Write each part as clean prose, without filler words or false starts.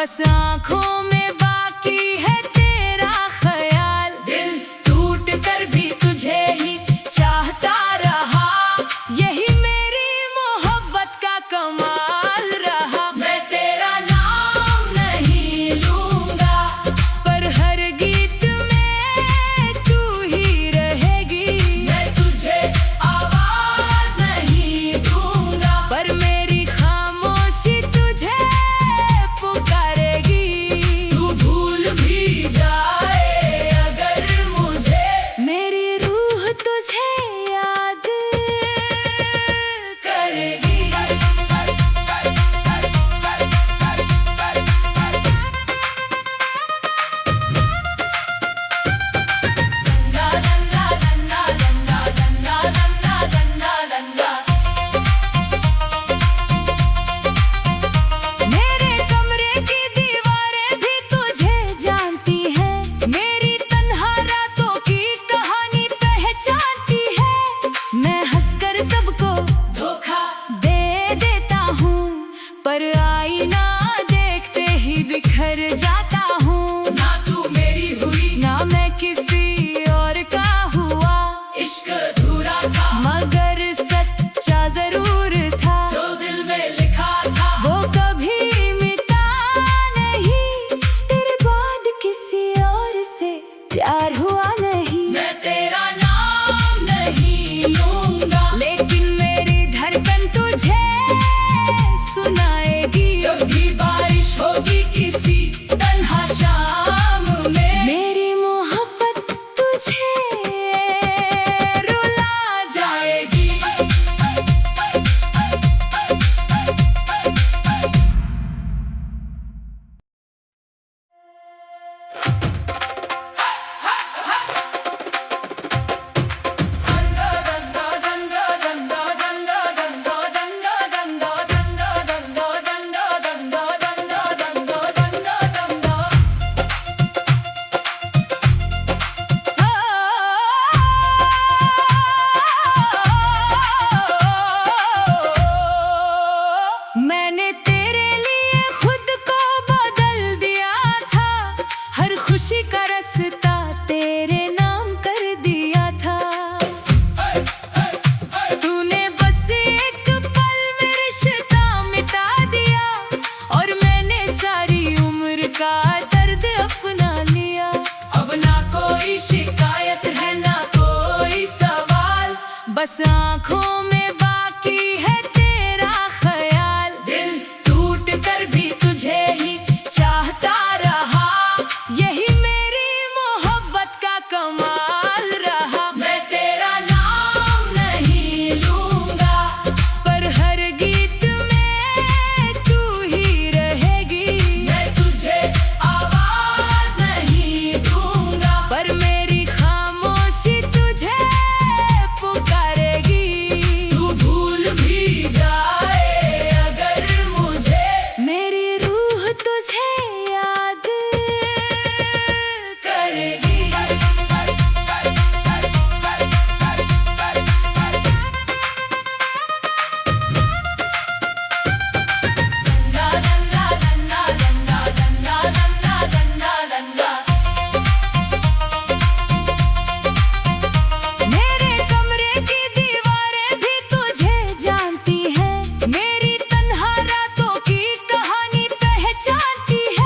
बस आँखों में बाकी है तेरा ख्याल। दिल टूट कर भी तुझे ही चाहता रहा, यही मेरी मोहब्बत का कमाल रहा। मैं तेरा नाम नहीं लूंगा, पर हर गीत में तू ही रहेगी। मैं तुझे आवाज नहीं दूंगा, पर मेरी खामोशी तुझे पुकारेगी। तू भूल भी जाए अगर मुझे, मेरी रूह तुझे याद करेगी। मेरे कमरे की दीवारें भी तुझे जानती हैं, मेरी तन्हा रातों की कहानी पहचानती है। मैं हंसकर सबको धोखा दे देता हूँ, पर आईना देखते ही बिखर जाता हूँ। ना तू मेरी हुई, ना मैं किसी और का हुआ। इश्क अधूरा था मगर सच्चा जरूर था, जो दिल में लिखा था वो कभी मिटा नहीं। तेरे बाद किसी और से प्यार हुआ नहीं। मैं तेरा नाम नहीं लूंगा, लेकिन मेरी धड़कन तुझे सुनाएगी। जब भी बारिश होगी किसी तन्हा शाम में, मेरी मोहब्बत तुझे रुला जाएगी। मैंने तेरे लिए खुद को बदल दिया था, हर खुशी का रास्ता तेरे नाम कर दिया था। तूने बस एक पल में रिश्ता मिटा दिया, और मैंने सारी उम्र का दर्द अपना लिया। अब ना कोई शिकायत है ना कोई सवाल, बस आँखों में बाकी है तेरा ख्याल। दिल टूट कर भी तुझे ही चाहता रहा, यही मेरी मोहब्बत का कमाल रहा। मैं तेरा नाम नहीं लूंगा, पर हर गीत में तू ही रहेगी। मैं तुझे आवाज नहीं दूंगा, पर मेरी खामोशी तुझे पुकारेगी। तू भूल भी जाए अगर मुझे, मेरी रूह तुझे याद करेगी। मेरे कमरे की दीवारें भी तुझे जानती हैं, मेरी तन्हा रातों की कहानी पहचानती है।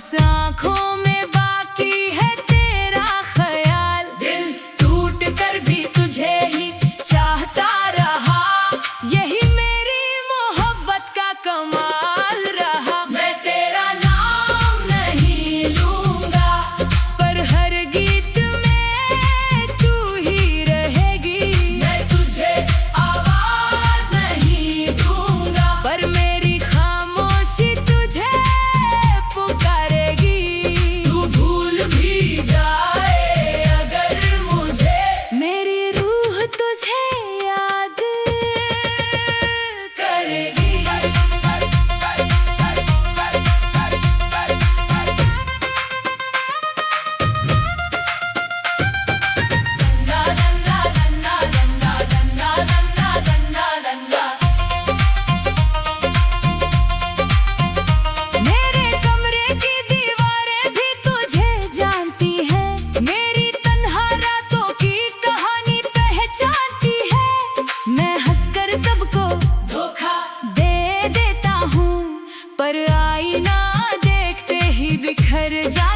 बस आँखों में बाकी है तेरा ख्याल। दिल टूट कर भी तुझे ही चाहता रहा, यही मेरी मोहब्बत का कमाल रहा। मैं तेरा नाम नहीं लूंगा, पर हर गीत में तू ही रहेगी। मैं तुझे आवाज नहीं दूंगा, पर मेरी खामोशी तुझे पुकारेगी। तू भूल भी जाए अगर मुझे, मेरी रूह तुझे याद करेगी। मेरे कमरे की दीवारें भी तुझे जानती है, मेरी तन्हा रातों की कहानी पहचानती है। मैं हंसकर सबको धोखा दे देता हूँ, पर आईना देखते ही बिखर जा